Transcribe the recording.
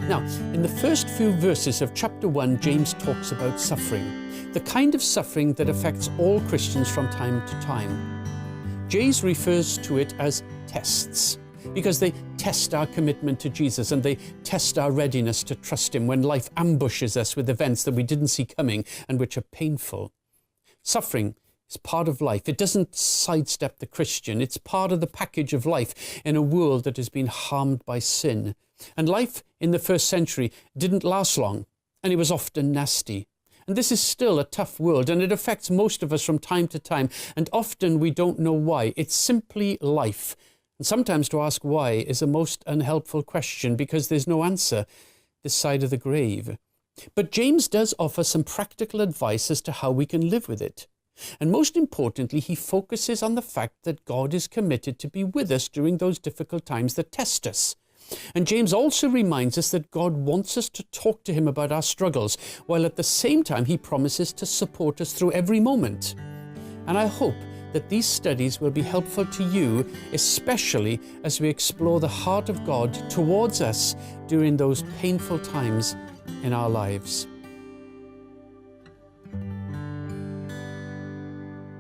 Now, in the first few verses of chapter 1, James talks about suffering, the kind of suffering that affects all Christians from time to time. James refers to it as tests, because they test our commitment to Jesus and they test our readiness to trust Him when life ambushes us with events that we didn't see coming and which are painful. Suffering is part of life. It doesn't sidestep the Christian. It's part of the package of life in a world that has been harmed by sin. And life in the first century didn't last long, and it was often nasty. And this is still a tough world, and it affects most of us from time to time, and often we don't know why. It's simply life. And sometimes to ask why is a most unhelpful question, because there's no answer this side of the grave. But James does offer some practical advice as to how we can live with it. And most importantly, he focuses on the fact that God is committed to be with us during those difficult times that test us. And James also reminds us that God wants us to talk to Him about our struggles, while at the same time He promises to support us through every moment. And I hope that these studies will be helpful to you, especially as we explore the heart of God towards us during those painful times in our lives.